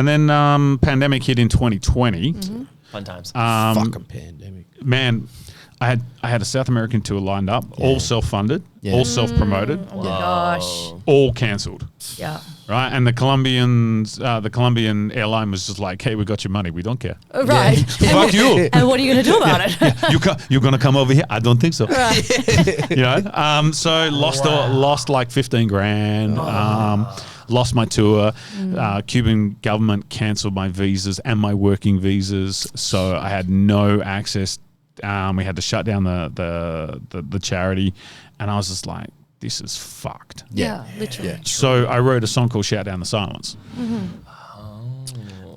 And then pandemic hit in 2020. Mm-hmm. Fun times. Fucking pandemic. Man, I had a South American tour lined up, all self-funded, all self-promoted, Oh my gosh. all cancelled. Yeah. Right, and the Colombian airline was just like, "Hey, we got your money. We don't care. Right. Fuck you." And what are you going to do about it? You're going to come over here? I don't think so. So lost like 15 grand. Lost my tour. Cuban government cancelled my visas and my working visas, so I had no access. We had to shut down the charity, and I was just like, this is fucked. Yeah, literally. Yeah. So I wrote a song called Shout Down the Silence.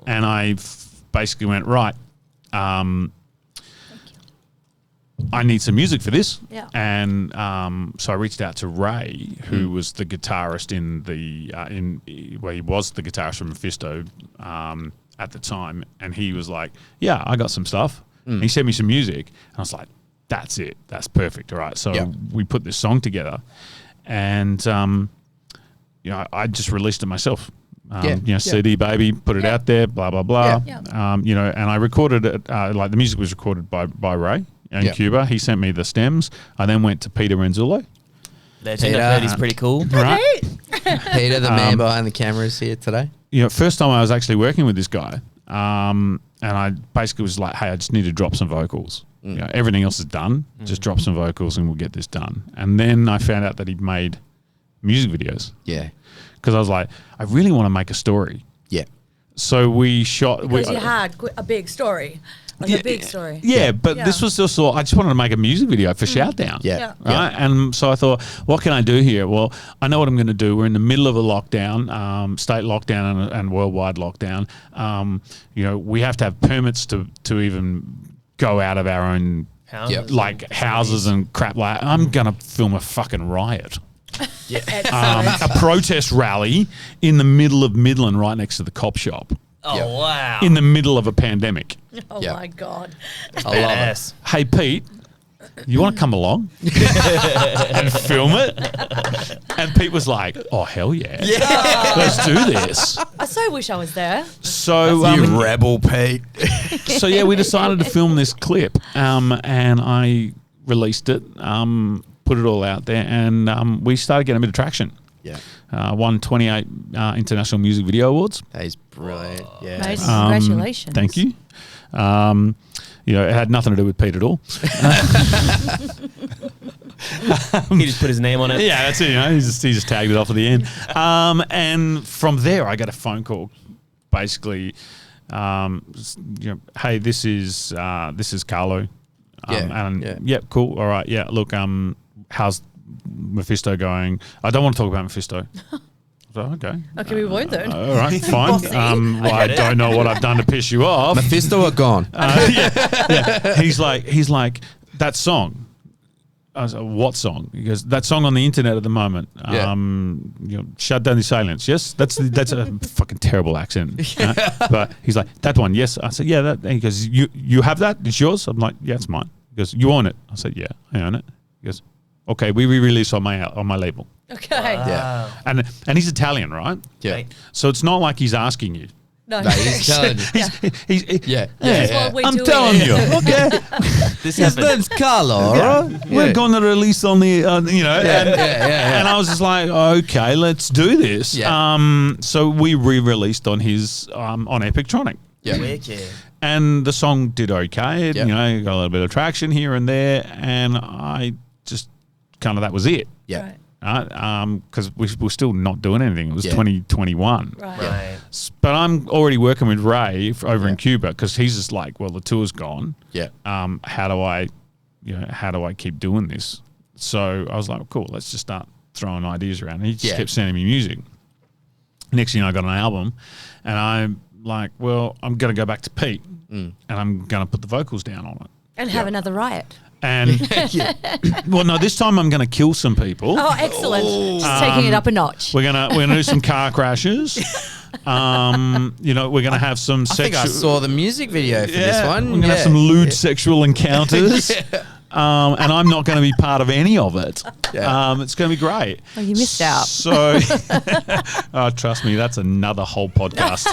And I basically went, right, I need some music for this. Yeah. And so I reached out to Ray, who was the guitarist he was the guitarist from Mephisto at the time. And he was like, yeah, I got some stuff. He sent me some music. And I was like, that's it. That's perfect. All right. So we put this song together, and I just released it myself. CD baby, put it out there, blah blah blah. And I recorded it. Like the music was recorded by Ray in Cuba. He sent me the stems. I then went to Peter Renzulo. Legend. I've heard he's pretty cool. Right. Peter, the man behind the camera, is here today. First time I was actually working with this guy, and I basically was like, hey, I just need to drop some vocals. Everything else is done. Just drop some vocals and we'll get this done. And then I found out that he'd made music videos. Yeah. Because I was like, I really want to make a story. Yeah. So we shot. Because you had a big story. A big story. Yeah, but this was just I just wanted to make a music video for Shout Down. Yeah. Right. And so I thought, what can I do here? Well, I know what I'm going to do. We're in the middle of a lockdown, state lockdown and worldwide lockdown. We have to have permits to even go out of our own houses and crap. Like, I'm going to film a fucking riot. A protest rally in the middle of Midland, right next to the cop shop. Oh, wow. In the middle of a pandemic. Oh, my God. I love it. Hey, Pete, you want to come along and film it? And Pete was like, oh, hell yeah. Let's do this. I so wish I was there. So You rebel, Pete. So, we decided to film this clip, and I released it, put it all out there, and we started getting a bit of traction. Yeah. Won 28 International Music Video Awards. That is brilliant. Yeah. Amazing. Congratulations. Thank you. It had nothing to do with Pete at all. He just put his name on it. Yeah, that's it. He just tagged it off at the end. And from there, I got a phone call, basically. Hey, this is Carlo. Cool. All right. Yeah. Look, how's Mephisto going? I don't want to talk about Mephisto. So, okay. Okay, we won't then. All right, fine. I don't know what I've done to piss you off. Mephisto are gone. He's like, that song. I was like, what song? He goes, that song on the internet at the moment. Shut Down the Silence. Yes, that's a fucking terrible accent. But he's like, that one. Yes. I said, yeah. That. And he goes, you have that? It's yours? I'm like, yeah, it's mine. He goes, you own it? I said, yeah, I own it. He goes, okay, we re-release on my label. Okay. Wow. Yeah. And he's Italian, right? Yeah. Right. So it's not like he's asking you. No, He's telling you. That's what we're I'm doing. telling you. Okay. This His happened. name's Carlo, all right? We're going to release on the, Yeah. and I was just like, okay, let's do this. Yeah. So we re-released on his, on Epictronic. Yeah. Wicked. And the song did okay. It, Yep. got a little bit of traction here and there. And I just kind of, that was it. Yeah. Right. Because we were still not doing anything. It was 2021. Right. Right. But I'm already working with Ray over in Cuba because he's just like, well, the tour's gone. Yeah. How do I keep doing this? So I was like, cool, let's just start throwing ideas around. And he just kept sending me music. Next thing I got an album, and I'm like, well, I'm going to go back to Pete, and I'm going to put the vocals down on it. And have another riot. And well, no, this time I'm going to kill some people. Oh, excellent. Just taking it up a notch. We're gonna do some car crashes. We're gonna have some I think I saw the music video for this one. We're gonna have some lewd sexual encounters. and I'm not going to be part of any of it. Yeah. It's going to be great. Oh, you missed out. So, trust me, that's another whole podcast.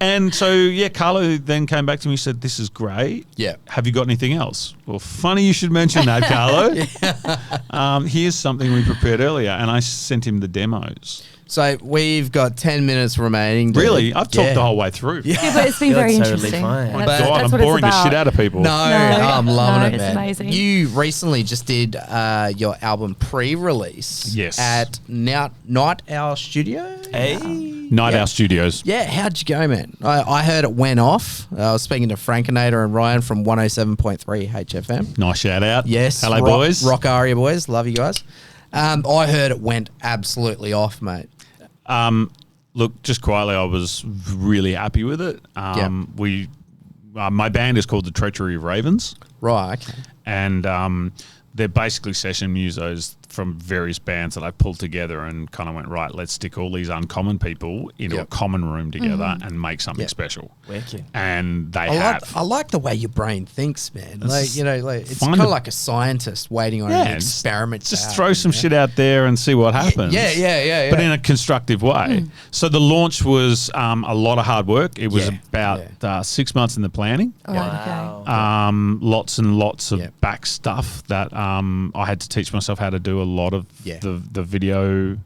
And so, yeah, Carlo then came back to me and said, this is great. Yeah. Have you got anything else? Well, funny you should mention that, Carlo. Here's something we prepared earlier, and I sent him the demos. So we've got 10 minutes remaining. Dude. Really? I've talked Yeah. the whole way through. Yeah, but it's been You're very totally interesting. fine. And My that's- God, that's I'm what it's boring the about. shit out of people. No, I'm loving it, it's man. amazing. You recently just did your album pre-release. Yes. At Night Owl Studio. Hey. Night Owl Studios. Yeah, how'd you go, man? I heard it went off. I was speaking to Frankinator and Ryan from 107.3 HFM. Nice shout out. Yes. Hello, boys. Rock Aria boys. Love you guys. I heard it went absolutely off, mate. Look, just quietly, I was really happy with it. My band is called the Treachery of Ravens, Right, okay. and they're basically session musos from various bands that I pulled together and kind of went, right, let's stick all these uncommon people into a Yep. common room together and make something Yep. special. Wicked. And they I have. like the way your brain thinks, man. It's It's fun kind of to- like a scientist waiting on Yeah, an experiment. to Just happen, throw some you know? shit out there and see what happens. Yeah. But in a constructive way. So the launch was a lot of hard work. It was Yeah, about 6 months in the planning. All right, Wow. Lots and lots of Yeah. back stuff that I had to teach myself how to do a lot of Yeah. the video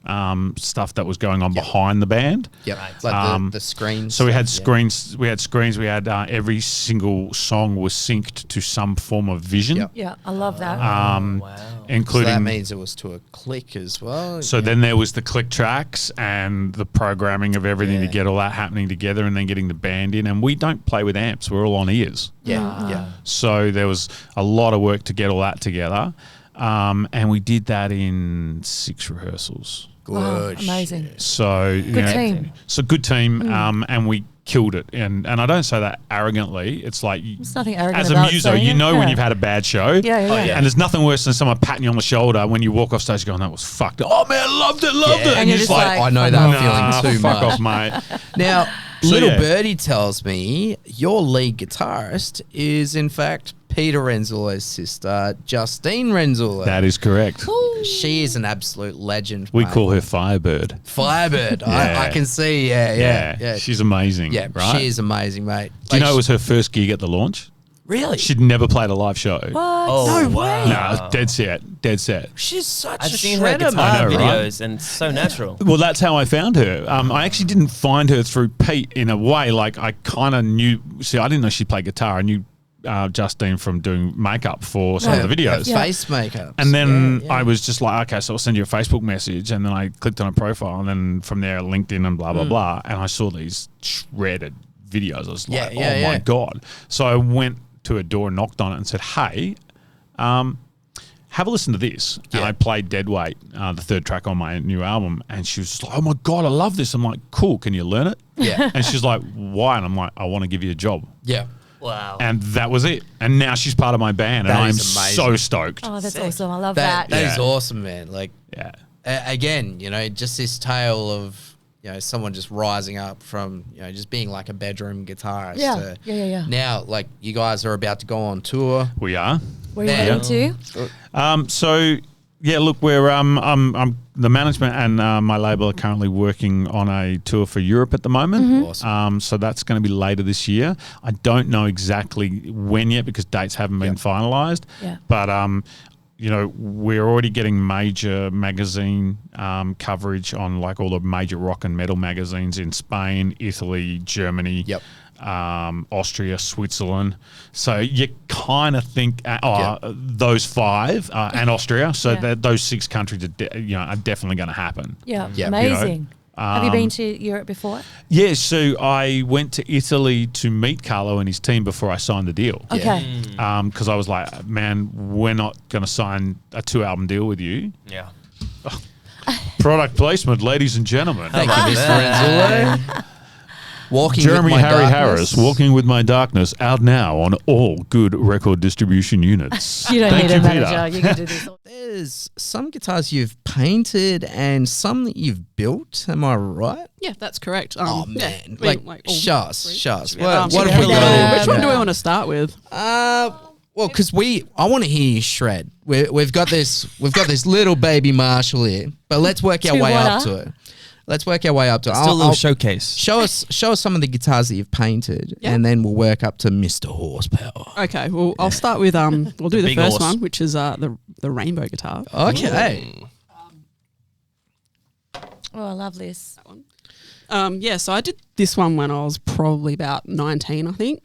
stuff that was going on behind the band. Yep. Right. Like the screens. So we had Yeah. screens. We had screens. We had every single song was synced to some form of vision, Yep. okay. Yeah, I love that. Wow. So including. that means it was to a click as well. So yeah. then there was the click tracks and the programming of everything to Yeah. get all that happening together, and then getting the band in. And we don't play with amps; we're all on ears. Yeah. So there was a lot of work to get all that together, and we did that in 6 rehearsals. Wow, Good. amazing. So you Good know, team. So good team, and we killed it. And I don't say that arrogantly. It's like There's nothing arrogant as a about muso, saying you it. know when Yeah. you've had a bad show. Yeah. And there's nothing worse than someone patting you on the shoulder when you walk off stage going, that was fucked. Oh man, loved it. And you're just like, I know that nah, feeling too fuck much. off, mate. Now, So, Little yeah. Birdie tells me your lead guitarist is in fact Peter Renzulo's sister, Justine Renzulo. That is correct. She is an absolute legend. We mate. call her Firebird. Firebird. Yeah. I can see. Yeah. She's amazing. Yeah, right? she is amazing, mate. Do you know it was her first gig at the launch? really? She'd never played a live show. What? Oh, No wow. way. No, it was dead set. She's such I've a seen her shredder, guitar I know, mate. right? videos and it's so natural. Well, that's how I found her. I actually didn't find her through Pete in a way. Like I kind of knew. See, I didn't know she played guitar. I knew Justine from doing makeup for some of the videos. Her face makeup. And then Yeah. I was just like, okay, so I'll send you a Facebook message. And then I clicked on a profile, and then from there, LinkedIn and blah, blah, blah. And I saw these shredded videos. I was like, my God. So I went to a door and knocked on it and said, hey, have a listen to this. And Yeah. I played Deadweight, the third track on my new album. And she was just like, oh my God, I love this. I'm like, cool, can you learn it? Yeah. And she's like, why? And I'm like, I want to give you a job. Yeah. Wow. And that was it. And now she's part of my band. That and I'm is amazing. so stoked. Oh, that's Sick. awesome. I love That that. is Yeah. awesome, man. Like, Yeah. again, just this tale of, someone just rising up from, just being like a bedroom guitarist. Yeah. to Yeah. Now, like, you guys are about to go on tour. We are. Where are you Yeah. heading to? So yeah, look, we're I'm the management and my label are currently working on a tour for Europe at the moment. Awesome. So that's going to be later this year. I don't know exactly when yet because dates haven't been finalised. Yeah. But we're already getting major magazine coverage on like all the major rock and metal magazines in Spain, Italy, Germany. Yep. Austria, Switzerland. So you kind of think those 5 and Austria. So Yeah. those 6 countries are definitely going to happen. Yeah. Yeah. Amazing. Have you been to Europe before? Yeah. So I went to Italy to meet Carlo and his team before I signed the deal. Okay. Because I was like, man, we're not going to sign a 2-album deal with you. Yeah. Product placement, ladies and gentlemen. Thank you, Mr. Renzulo. Walking Jeremy with my Harry darkness. Harris, Walking with My Darkness, out now on all good record distribution units. You don't Thank need you, a Peter. manager. You can do this. There's some guitars you've painted and some that you've built. Am I right? Yeah, that's correct. Oh, yeah, man. all Show us. three. Show us. Yeah, What have we check it got? out. in Which one do we there? want to start with? Well, because I want to hear you shred. We've got this little baby Marshall here, but let's work our way up to it. Let's work our way up to it. Still a little showcase. Show us some of the guitars that you've painted, and then we'll work up to Mr. Horsepower. Okay, well, I'll start with we'll do the big first horse. one, which is the rainbow guitar. Okay. Oh, I love this. Yeah, so I did this one when I was probably about 19, I think.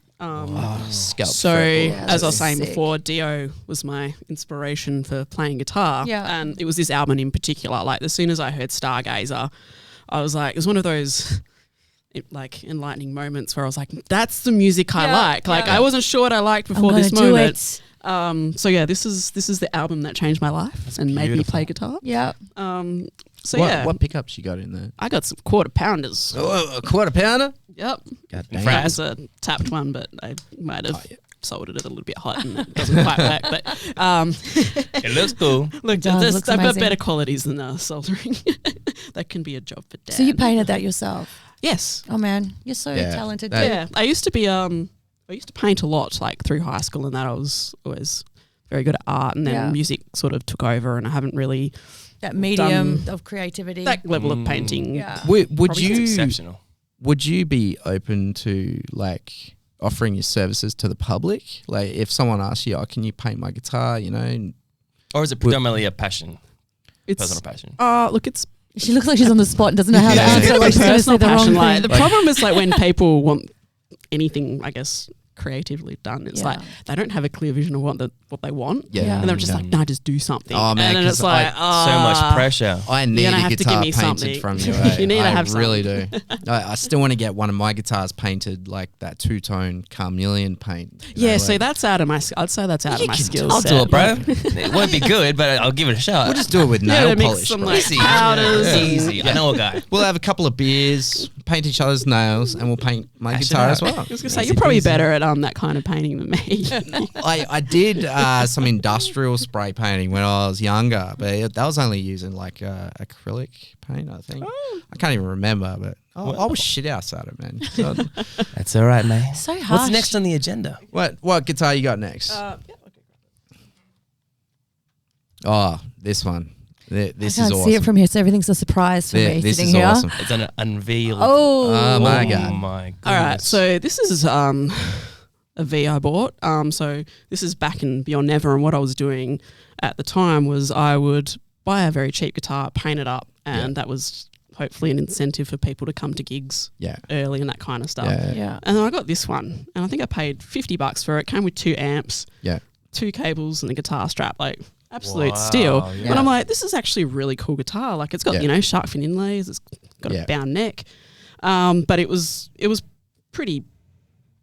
Scalp So, fretboard. as I was saying sick. before, Dio was my inspiration for playing guitar. Yeah. And it was this album in particular. Like, as soon as I heard Stargazer, I was like, it was one of those like enlightening moments where I was like, that's the music I Yeah, like. Like, yeah. I wasn't sure what I liked before I'm this gonna do moment. it. So yeah, this is the album that changed my life and made me beautiful. play guitar. Yeah. So what, yeah, what pickups you got in there? I got some quarter pounders. Oh, a quarter pounder? Yep. God That damn. was a tapped one, but I might have yeah. soldered it a little bit hot and it doesn't quite work. But It looks cool. look, does, looks I've got amazing. better qualities than soldering. That can be a job for Dad. So you painted that yourself? Yes. Oh man, you're so Yeah. talented. That- Yeah. I used to paint a lot like through high school, and that I was always very good at art, and then Yeah. music sort of took over, and I haven't really That medium of creativity. that level of painting. yeah. Would Probably you Exceptional. would you be open to like offering your services to the public? Like if someone asks you, "Oh, can you paint my guitar?" You know, and Or is it predominantly a passion? Personal passion. Look, it's She looks like she's on the spot and doesn't know how to Yeah. answer. a Like she's going to say personal the wrong passion. thing. Like, the problem is like when people want anything, I guess, creatively done, it's Yeah. like they don't have a clear vision of what they want. Yeah. And they're just Yeah. like, no, just do something. Oh, man, and then 'cause it's like, So much pressure. I need gonna a have to give guitar me painted something. from you. Eh? You need to I have really do. I still want to get one of my guitars painted like that two-tone carnelian paint. you know, Yeah, so like- that's out of my. I'd say that's out You of my can skill I'll set. do it, bro. It won't be good, but I'll give it a shot. we'll just do it with Yeah, nail to mix polish. some bro. like Easy. powders. Yeah. and- Easy. I know a guy. We'll have a couple of beers, paint each other's nails, and we'll paint my Hash it guitar out. as well. I was gonna say Easy you're probably peasy. better at that kind of painting than me. I did some industrial spray painting when I was younger, but that was only using like acrylic paint, I think. I can't even remember, but I was shit house at it, man. So, That's all right, man. So harsh. What's next on the agenda? what guitar you got next? Oh, this one. This I is can't awesome. see it from here, so everything's a surprise for me This sitting is here. awesome. It's an unveiled. Oh my Oh, God. Oh my goodness. All right, so this is a V I bought. So this is back in Beyond Never, and what I was doing at the time was I would buy a very cheap guitar, paint it up, and that was hopefully an incentive for people to come to gigs Yeah. early and that kind of stuff. Yeah. yeah. And then I got this one, and I think I paid $50 for it. Came with 2 amps, Yeah. 2 cables, and a guitar strap. Like absolute Wow, steal. yeah. And I'm like, this is actually a really cool guitar. Like it's got Yeah. shark fin inlays. It's got Yeah. a bound neck, but it was pretty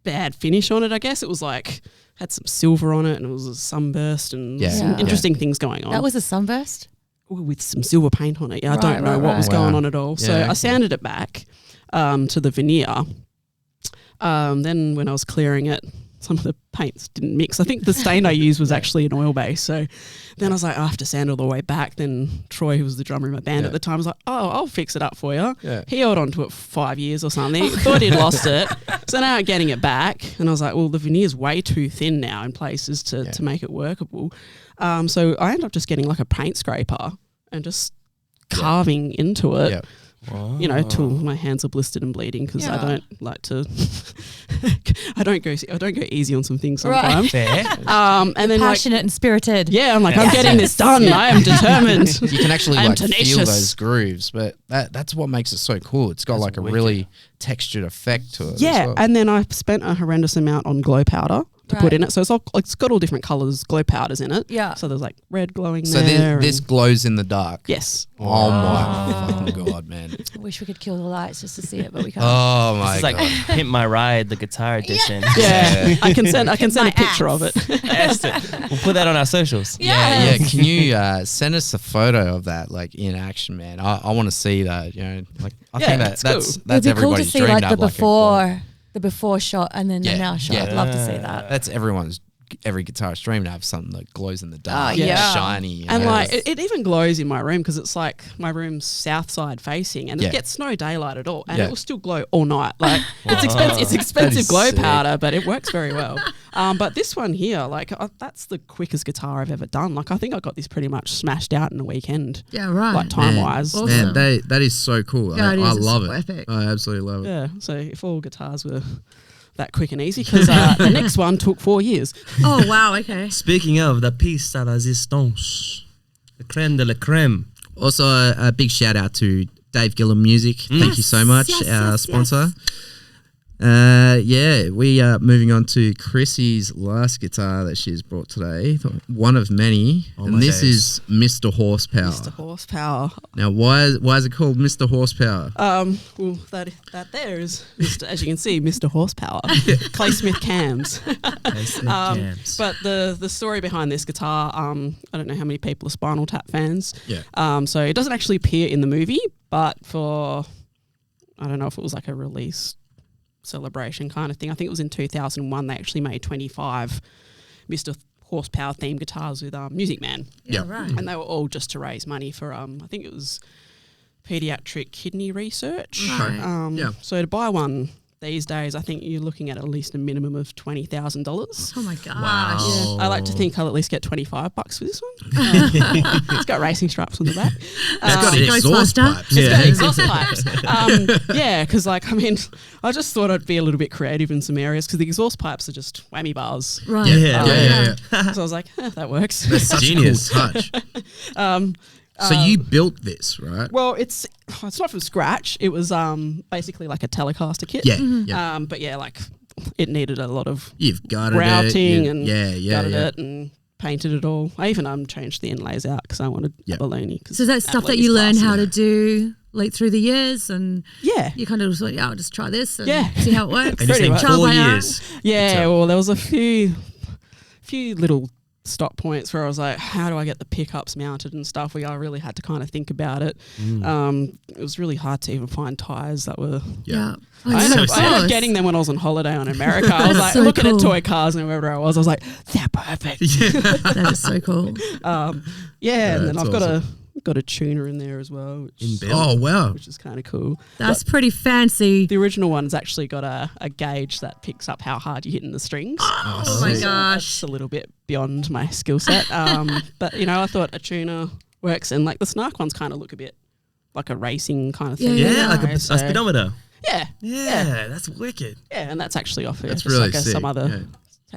bad finish on it. I guess it was like had some silver on it, and it was a sunburst and Yeah. some Yeah. interesting things going on. That was a sunburst? with some silver paint on it. Yeah, I Right, don't know right, what was right. going Wow. on at all. So Yeah, I okay. sanded it back to the veneer. Then when I was clearing it, some of the paints didn't mix. I think the stain I used was actually an oil base. So then I was like, I have to sand all the way back. Then Troy, who was the drummer in my band Yeah. at the time, was like, oh, I'll fix it up for you. Yeah. He held on to it for 5 years or something. Thought he'd lost it. So now I'm getting it back. And I was like, well, the veneer's way too thin now in places to make it workable. So I ended up just getting like a paint scraper and just carving into it. Yeah. Till my hands are blistered and bleeding because I Yeah. don't like to. I don't go easy on some things Right. sometimes. Fair. And then like, Passionate and spirited. yeah, I'm like, I'm getting this done. I am determined. You can actually I'm like feel tenacious. those grooves, but that's what makes it so cool. It's got That's like a wicked. really textured effect to it. as Yeah, well. and then I spent a horrendous amount on glow powder to put Right. in it. So it's got all different colours, glow powders in it. Yeah. So there's like red glowing so there. this and- glows in the dark. yes. Oh my fucking god, man! I wish we could kill the lights just to see it, but we can't. Oh my It's like god! Pimp My Ride, the guitar edition. Yeah, I can send My a picture of it. Esther, we'll put that on our socials. Yeah. Can you send us a photo of that, like in action, man? I want to see that. You know, like I Yeah, think it's that's cool. that's It'd be cool to everybody's see dream like to the have, like, a glow. before shot and then Yeah, the now shot. yeah. I'd love to see that. That's every guitarist dream to have something that glows in the dark, Oh, yeah. shiny, you And know? like it even glows in my room because it's like my room's south side facing, and Yeah. it gets no daylight at all, and Yeah. it will still glow all night. Like it's expensive That glow is sick. powder, but it works very well. But this one here, like that's the quickest guitar I've ever done. Like I think I got this pretty much smashed out in a weekend. Yeah, right. Like time wise. Awesome. Man, that is so cool. Yeah, I it is. love It's it. epic. I absolutely love it. Yeah. So if all guitars were that quick and easy, because the next one took 4 years. Oh, wow. Okay. Speaking of the piece de resistance, the creme de la creme. Also, a big shout out to Dave Gillum Music. Thank you so much, Yes, our yes, sponsor. We are moving on to Chrissy's last guitar that she's brought today. One of many. Oh, and my this days. is Mr. Horsepower. Mr. Horsepower. Now, why is it called Mr. Horsepower? Well, that there is, Mr., as you can see, Mr. Horsepower. Clay Smith cams. But the story behind this guitar, I don't know how many people are Spinal Tap fans. Yeah. So it doesn't actually appear in the movie, but for, I don't know if it was like a release celebration kind of thing. I think it was in 2001. They actually made 25 Mr. Horsepower themed guitars with Music Man. Yeah, Yep. right. And they were all just to raise money for, I think it was pediatric kidney research. Right. Yeah. So to buy one these days, I think you're looking at least a minimum of $20,000. Oh, my gosh. Wow. I like to think I'll at least get $25 for this one. It's got racing stripes on the back. It's got Sick. exhaust Ghostbuster. pipes. It's got exhaust pipes. Yeah, because like, I mean, I just thought I'd be a little bit creative in some areas because the exhaust pipes are just whammy bars. Right. Yeah. So I was like, that works. Such Genius. a cool touch. So you built this, right? Well, it's not from scratch. It was basically like a Telecaster kit. Yeah. Yeah. But yeah, like it needed a lot of You've gutted grouting it. and gutted it and painted it all. I even changed the inlays out because I wanted Yep. a balloony. So is that stuff that you learn how to do like through the years, and Yeah. you kind of just like, I'll just try this and Yeah. see how it works. And you're Pretty saying much. Trial 4 by error. years. Yeah, well, there was a few little stop points where I was like, how do I get the pickups mounted and stuff? I really had to kind of think about it. It was really hard to even find tyres that were... Yeah. I ended up course. getting them when I was on holiday on America. I was like so looking cool. at toy cars and wherever I was like, they're perfect. That is so cool. Yeah, and then that's I've got a tuner in there as well, which, Oh, wow. which is kind of cool. That's pretty fancy. The original one's actually got a gauge that picks up how hard you're hitting the strings. Oh my sick. gosh. That's a little bit beyond my skill set. But, I thought a tuner works. And, like, the Snark ones kind of look a bit like a racing kind of thing. Yeah, Yeah, like a So- speedometer. Yeah. Yeah, that's wicked. Yeah, and that's actually off That's just really like sick. some other Yeah.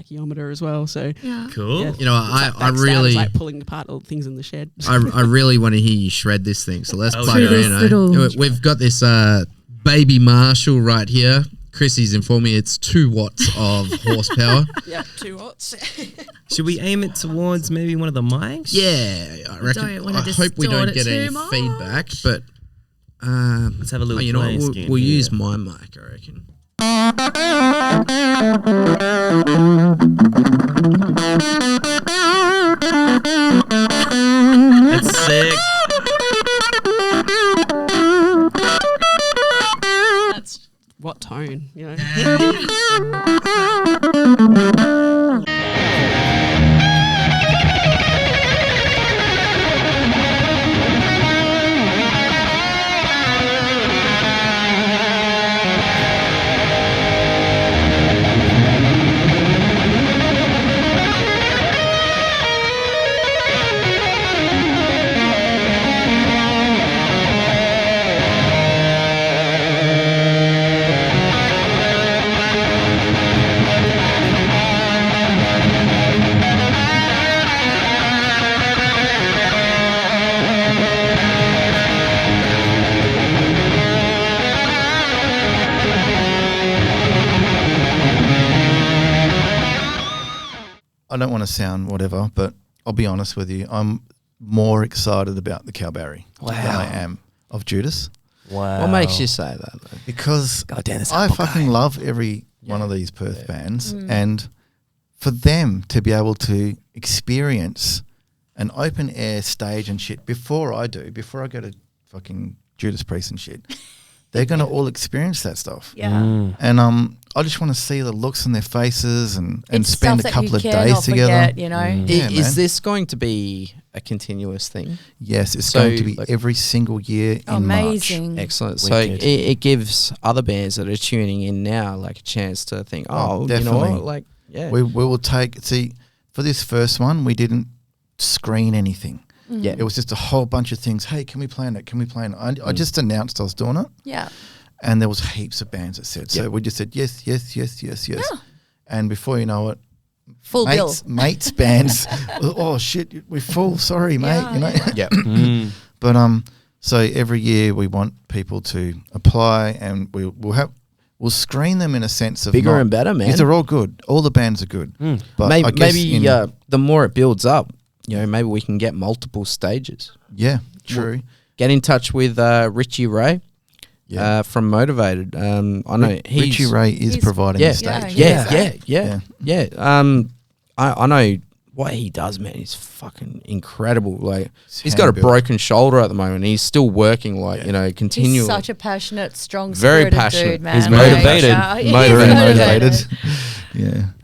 tachymeter as well. So, Yeah. Cool. yeah. You know, That I backstab really, is like pulling apart all the things in the shed. I really want to hear you shred this thing. So let's Oh, plug yeah. her This little- We've got this baby Marshall right here. Chrissy's informed me it's 2 watts of horsepower. Yeah, 2 watts. Should we aim it towards maybe one of the mics? Yeah, I reckon. Don't wanna I hope we distort don't it get any too much. feedback, but Let's have a little you know what? playing We'll, scheme we'll here. use my mic, I reckon. That's sick. That's what tone, I don't want to sound whatever, but I'll be honest with you. I'm more excited about the Cowberry than I am of Judas, Wow. What makes you say that, though? because God damn, that's I a fucking love every one of these Perth bands, and for them to be able to experience an open air stage and shit before I go to fucking Judas Priest and shit, they're gonna all experience that stuff. Yeah. And I just want to see the looks on their faces and It's spend stuff a couple that of you days cannot together. forget, you know. Yeah, Is man. this going to be a continuous thing? Yes, it's So, going to be like- every single year in March. Amazing. Excellent. So Wicked. it gives other bands that are tuning in now like a chance to think, Oh, you know what, definitely. like Yeah. We will for this first one, we didn't screen anything. Yeah. It was just a whole bunch of things. Hey, can we plan it? Can we plan it? I just announced I was doing it. Yeah. And there was heaps of bands that said. So we just said yes. Yeah. And before you know it, Full bill. mates bands. Oh shit, we're full. Sorry, mate. Yeah, You know. Yeah. But so every year we want people to apply, and we'll screen them in a sense of Bigger and better, man. Because they're all good. All the bands are good. But maybe I guess the more it builds up, maybe we can get multiple stages. yeah, true. Get in touch with Richie Ray Yeah. from Motivated. I know Richie Ray is he's- providing Yeah, the stage. yeah. I know what he does, man. He's fucking incredible. Like he's got a hand-built. broken shoulder at the moment. He's still working, continually. He's such a passionate, strong, Very spirited passionate. dude, man. He's motivated. Very motivated. motivated.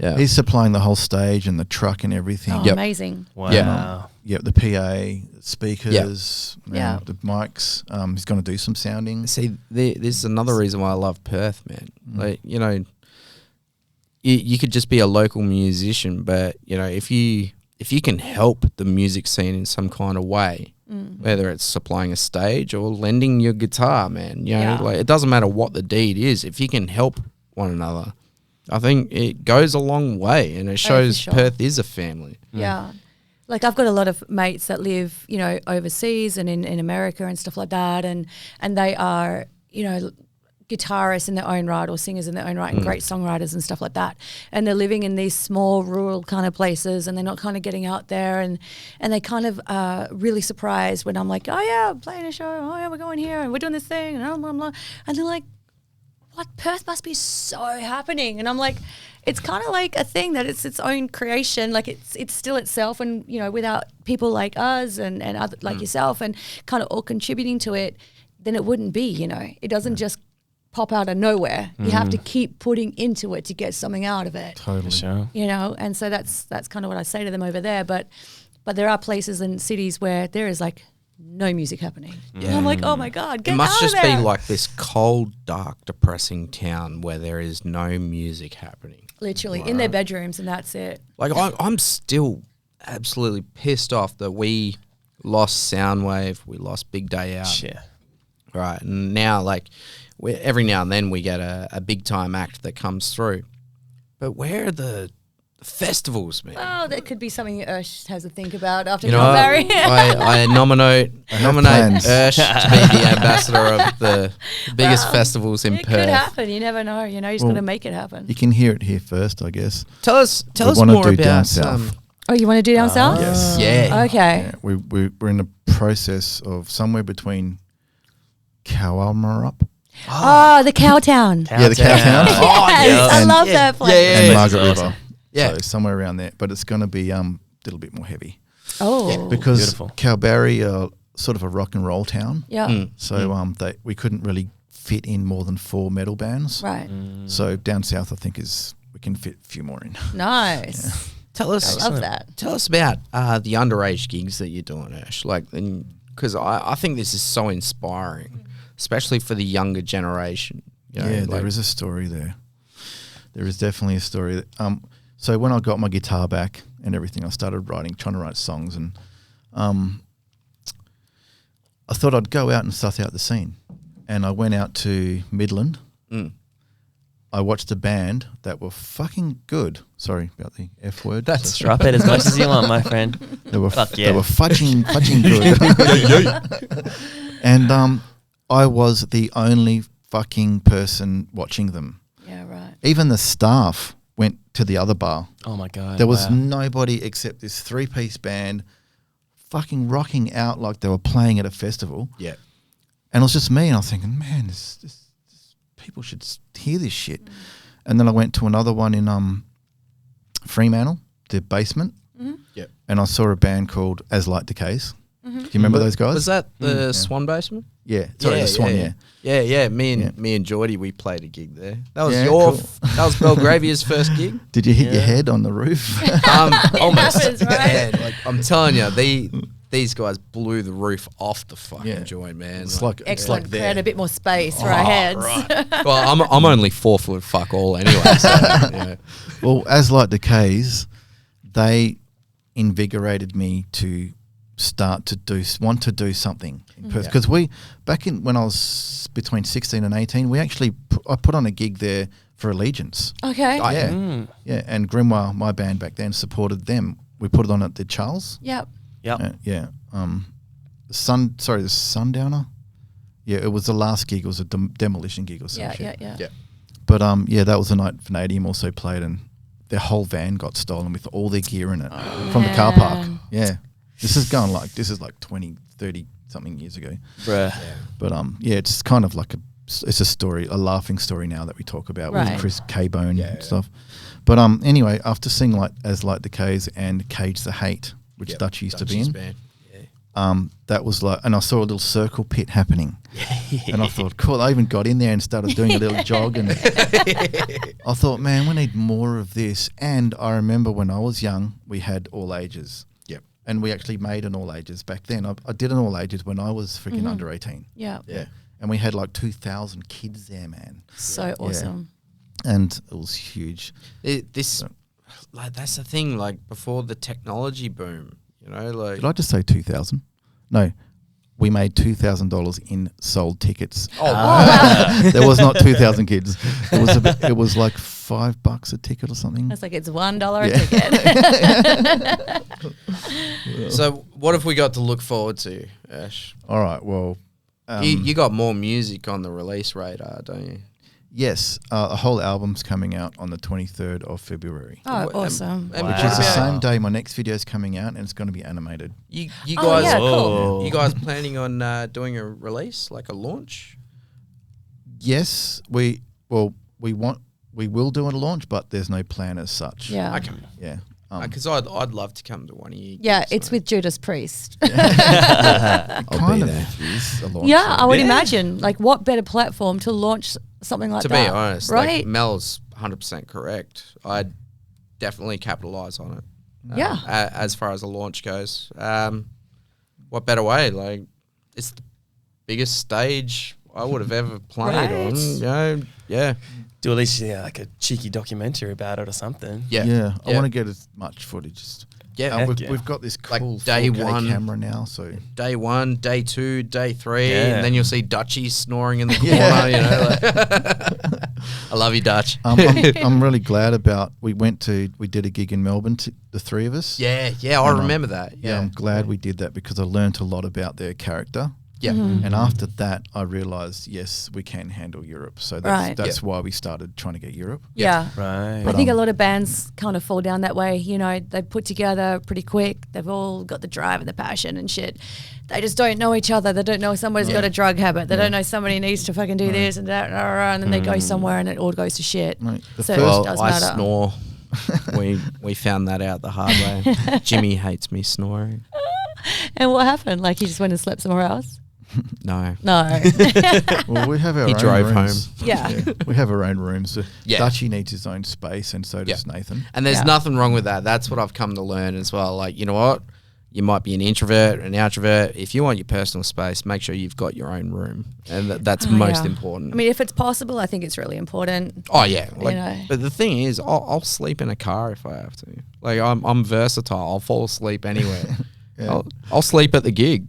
Yeah. He's supplying the whole stage and the truck and everything. Oh, Yep. amazing. Wow. Yeah. The PA, speakers, Yeah. the mics. He's going to do some sounding. See, this is another reason why I love Perth, man. Like, you could just be a local musician, but if you can help the music scene in some kind of way, whether it's supplying a stage or lending your guitar, man, like it doesn't matter what the deed is. If you can help one another, I think it goes a long way, and it shows sure. Perth is a family. Yeah. Like I've got a lot of mates that live, overseas and in America and stuff like that. And they are, guitarists in their own right or singers in their own right and great songwriters and stuff like that. And they're living in these small rural kind of places and they're not kind of getting out there and they kind of are really surprised when I'm like, oh yeah, I'm playing a show. Oh yeah, we're going here and we're doing this thing and blah, blah, blah. And they're like, what? Perth must be so happening. And I'm like, it's kind of like a thing that it's its own creation. Like it's still itself. And, without people like us and other, like yourself and kind of all contributing to it, then it wouldn't be, It doesn't just pop out of nowhere. You have to keep putting into it to get something out of it. Totally. Sure. And so that's kind of what I say to them over there. But there are places and cities where there is like no music happening. And I'm like, oh my God, get It must out just of there. be like this cold, dark, depressing town where there is no music happening. Literally in their bedrooms and that's it. Like I'm still absolutely pissed off that we lost Soundwave, we lost Big Day Out, Yeah. right? And now, every now and then we get a big time act that comes through, but where are the festivals, man? Oh, that could be something Ursh has to think about after You know, Calgary. I nominate plans. Ursh to be the ambassador of the biggest festivals in It Perth. could happen. You never know. You just got to make it happen. You can hear it here first, I guess. Tell us wanna more do down about south. Oh, you want to do down south? Yes. yeah. Okay. Yeah, we're in the process of somewhere between Cowalmarup Oh, the Cowtown. Yeah, the Cowtown. Oh, Yes, I And- love that place. and yeah. Margaret That's River. Yeah. So somewhere around there. But it's going to be a little bit more heavy. Oh, Because Beautiful. Calgary are sort of a rock and roll town. yeah. So we couldn't really fit in more than 4 metal bands. Right. So down south, I think we can fit a few more in. Nice. Tell us, I love that. Tell us about the underage gigs that you're doing, Ash. Because I think this is so inspiring, especially for the younger generation. There is a story there. There is definitely a story. So when I got my guitar back and everything, I started trying to write songs, and I thought I'd go out and suss out the scene. And I went out to Midland. I watched a band that were fucking good. Sorry about the F word. That's drop it as much as you want, my friend. They were Fuck they yeah. were fudging good. And I was the only fucking person watching them. Yeah, right. Even the staff went to the other bar. Oh my God. There was wow. nobody except this 3-piece band fucking rocking out like they were playing at a festival. Yeah. And it was just me, and I was thinking, man, this people should hear this shit. And then I went to another one in Fremantle, the Basement. Yep. And I saw a band called As Light Decays. Do you remember those guys? Was that the Swan Basement? Yeah. Sorry, the Swan, yeah. Yeah. Me and Geordie, we played a gig there. That was Yeah, your cool. that was Belgravia's first gig. Did you hit your head on the roof? Almost. happens, right? Man, I'm telling you, these guys blew the roof off the fucking Yeah. joint, man. It's like Excellent. there. Create a bit more space for our heads. Well, I'm only 4 foot fuck all anyway. So, yeah. Well, as Light Decays, they invigorated me to start to want to do something in Perth, because we back in when I was between 16 and 18, we actually I put on a gig there for Allegiance. Okay. Yeah, and Grimoire, my band back then, supported them. We put it on at the Charles. Yep. Yep. The Sundowner. Yeah, it was the last gig. It was a demolition gig or something. Yeah. But that was the night Vanadium also played, and their whole van got stolen with all their gear in it from the car park. Yeah. This is like 20, 30 something years ago. Bruh. But it's kind of like it's a story, a laughing story now that we talk about with Chris K-Bone and stuff. But anyway, after seeing Light Decays and Cage the Hate, which Dutch used to be in, Band. that was like, and I saw a little circle pit happening, and I thought, cool. I even got in there and started doing a little jog, and I thought, man, we need more of this. And I remember when I was young, we had all ages. And we actually made an all ages back then. I did an all ages when I was freaking under 18. Yeah. And we had like 2,000 kids there, man. So awesome. And it was huge. That's the thing. Like before the technology boom, like. Did I just say 2,000? No. We made $2,000 in sold tickets. Oh, wow. There was not 2,000 kids. It was like $5 a ticket or something. It's like it's $1 a ticket. So what have we got to look forward to, Ash? All right. Well, you got more music on the release radar, don't you? yes, a whole album's coming out on the 23rd of February. Oh, awesome. And Which is the same day my next video is coming out, and it's going to be animated. You Oh, guys, yeah, cool. you guys planning on doing a release, like a launch? Yes, we will do a launch, but there's no plan as such. Yeah. Okay. Yeah. Because I'd love to come to one of you. Yeah, gigs, it's so. with Judas Priest. Kind of is a launch. Yeah, I would imagine. Like, what better platform to launch something like To that? be honest, right? like Mel's 100% correct. I'd definitely capitalise on it. Yeah. As far as the launch goes, what better way? Like, it's the biggest stage I would have ever played Right. on. Yeah. Do at least like a cheeky documentary about it or something. Yeah. I want to get as much footage. We've got this Like cool day 4K one camera now, so Day 1, day 2, day 3, Yeah. and then you'll see Dutchie snoring in the corner. Like I love you, Dutch. I'm really glad about. We did a gig in Melbourne, the three of us. Yeah, I remember that. Yeah, I'm glad we did that because I learnt a lot about their character. Yeah. And after that, I realised, yes, we can handle Europe. So that's why we started trying to get Europe. Yeah. Right. I think a lot of bands kind of fall down that way. They put together pretty quick. They've all got the drive and the passion and shit. They just don't know each other. They don't know somebody's got a drug habit. They don't know somebody needs to fucking do this and that, and then they go somewhere and it all goes to shit. Right. So Well, it does I matter. snore. we found that out the hard way. Jimmy hates me snoring. And what happened? Like he just went and slept somewhere else? No. No. Well, we have our He own drove rooms. home. Yeah. We have our own rooms. Yeah. Dutchie needs his own space, and so does Nathan. And there's Yeah. nothing wrong with that. That's what I've come to learn as well. Like, you know what? You might be an introvert, an outrovert. If you want your personal space, make sure you've got your own room. And that's most Yeah. important. I mean, if it's possible, I think it's really important. oh, yeah. Like, know. But the thing is, I'll sleep in a car if I have to. Like, I'm versatile. I'll fall asleep anywhere. I'll sleep at the gig.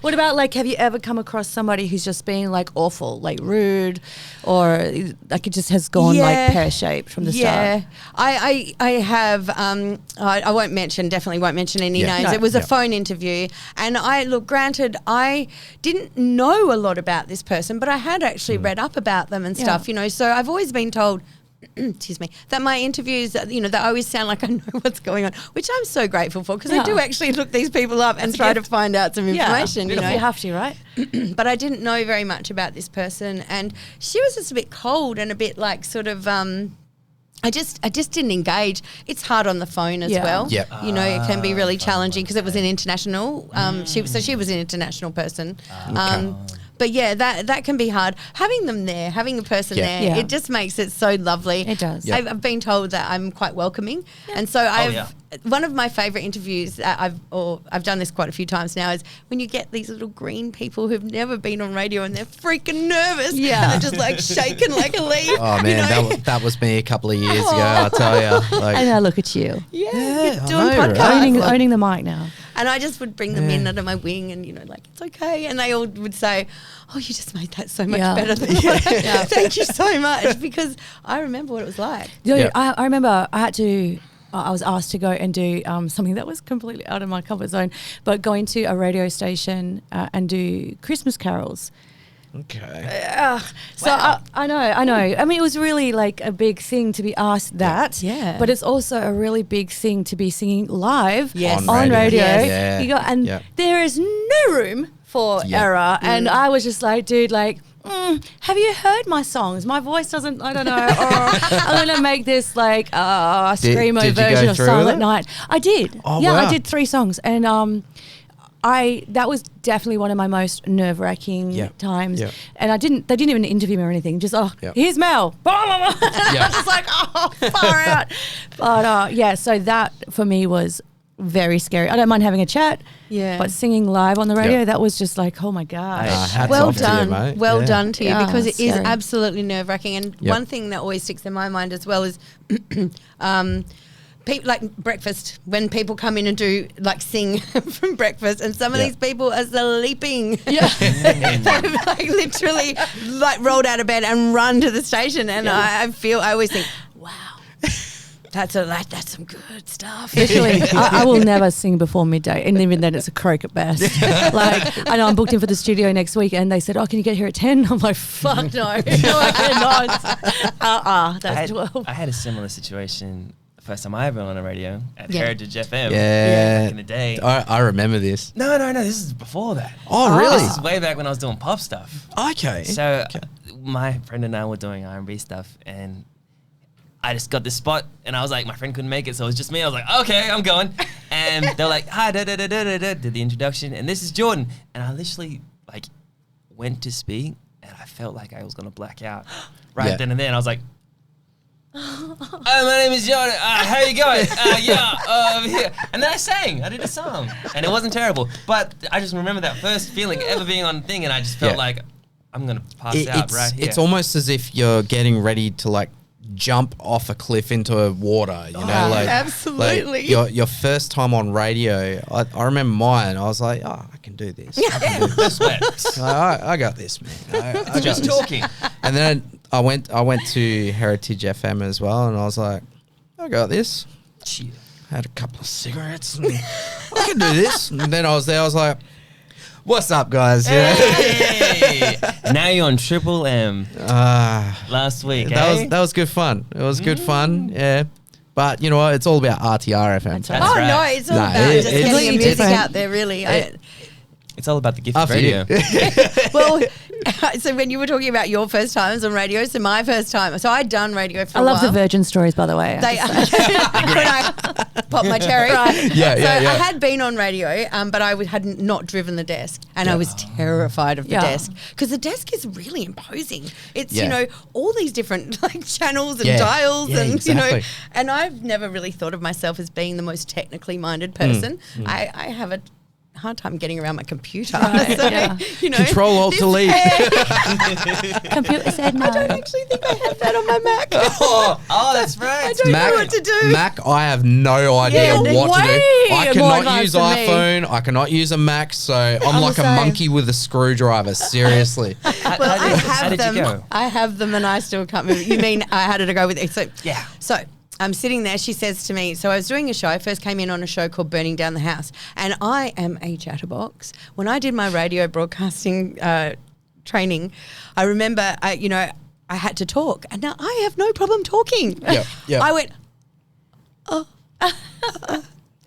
What about, like, have you ever come across somebody who's just been, like, awful, like, rude, or, like, it just has gone, like, pear-shaped from the start? I have, I won't mention, definitely won't mention any names. No. It was a phone interview. And granted, I didn't know a lot about this person, but I had actually read up about them and stuff, So I've always been told, excuse me, that my interviews, they always sound like I know what's going on, which I'm so grateful for because I do actually look these people up and try to find out some information, You have to, right? But I didn't know very much about this person, and she was just a bit cold and a bit like sort of I just didn't engage. It's hard on the phone as well. Yep. It can be really challenging because it was an international. She was an international person. but yeah, that can be hard. Having them there, having a person there, Yeah. it just makes it so lovely. It does. Yep. I've been told that I'm quite welcoming, and so one of my favourite interviews that I've done this quite a few times now is when you get these little green people who've never been on radio and they're freaking nervous, Yeah. and they're just like shaking like a leaf. Oh man, that was me a couple of years ago. I tell you, like, And now look at you. Yeah, Yeah, you're I doing know, right? podcasts. Owning the mic now. And I just would bring them in under my wing and, like, it's okay. And they all would say, oh, you just made that so much Yeah. better than Thank you so much. Because I remember what it was like. Dude, I remember I was asked to go and do something that was completely out of my comfort zone, but going to a radio station and do Christmas carols. okay. So I know. I mean, it was really like a big thing to be asked that. Yeah. But it's also a really big thing to be singing live Yes. on radio. Yes. Yeah. You got, and Yeah. there is no room for Yeah. error. And I was just like, dude, like, have you heard my songs? My voice doesn't, I don't know. Or I'm going to make this like screamo did you go version of through Silent it? Night. I did. Oh, yeah, wow. I did 3 songs. And that was definitely one of my most nerve-wracking Yeah. times. Yeah. And they didn't even interview me or anything. Just, Yeah. here's Mel. Yeah. I'm just like, far out. But so that for me was very scary. I don't mind having a chat. Yeah. But singing live on the radio, Yeah. that was just like, oh my gosh. Hats Well off to you, done. mate. Well Yeah. done to you, Yeah, because it is scary. absolutely nerve-wracking. And Yep. one thing that always sticks in my mind as well is people like breakfast, when people come in and do like sing from breakfast, and some of Yeah. these people are sleeping. Yeah. They've like literally like rolled out of bed and run to the station, and I always think, wow, that's some good stuff. Literally, I will never sing before midday, and even then, it's a croak at best. Like, I know I'm booked in for the studio next week, and they said, "Oh, can you get here at 10?" I'm like, "Fuck no, no, I cannot." That's 12. I had a similar situation the first time I ever went on the radio at Yeah. Heritage FM. Yeah. Back in the day. I remember this. No, this is before that. Oh, really? This is way back when I was doing pop stuff. Okay. So my friend and I were doing R&B stuff, and I just got this spot, and I was like, my friend couldn't make it, so it was just me. I was like, okay, I'm going. And they're like, hi, did the introduction, and this is Jordan. And I literally like went to speak, and I felt like I was gonna black out right Yeah. then and there. And I was like, hi, my name is Jordan. How you going? Over here. And then I sang. I did a song, and it wasn't terrible. But I just remember that first feeling ever being on the thing, and I just felt Yeah. like I'm gonna pass out right here. It's almost as if you're getting ready to like jump off a cliff into water, you know, like absolutely. Like your first time on radio. I remember mine. I was like, oh, I can do this. I can do this. Sweat. I got this, man. I got Just this. talking. And then I went to Heritage FM as well, and I was like, I got this. Cheer. Had a couple of cigarettes. And I can do this. And then I was there. I was like, what's up, guys? You know? Hey. Now you're on Triple M. Last week, That was good fun. It was good fun. Yeah. But you know what? It's all about RTR FM. That's right. Oh right. no, it's all No, about it- just it's getting your music different. out there, really. It's all about the gift of After you. radio. Well, so when you were talking about your first times on radio, so my first time, so I'd done radio for I a love the while. Virgin stories, by the way. They, when I pop my cherry. Yeah, So yeah, yeah. I had been on radio, but I had not driven the desk, and I was terrified of the Yeah. desk, because the desk is really imposing. It's Yeah. all these different like channels and Yeah. dials, Yeah, and exactly. and I've never really thought of myself as being the most technically minded person. I have a hard time getting around my computer. Right, So, yeah. Control Alt this- Delete. Computer said no. I don't actually think I have that on my Mac. Oh, that's right. I don't know what to do. Mac, I have no idea Yeah, what to do. way I more cannot advanced use than me. iPhone. I cannot use a Mac. So I'm I'm like the a same. monkey with a screwdriver. Seriously. Well, I how have did them. you go? I have them, and I still can't move. You mean how did I go with it? So Yeah. So I'm sitting there. She says to me, so I was doing a show. I first came in on a show called Burning Down the House, and I am a chatterbox. When I did my radio broadcasting training, I remember, I had to talk, and now I have no problem talking. Yep, yep. I went,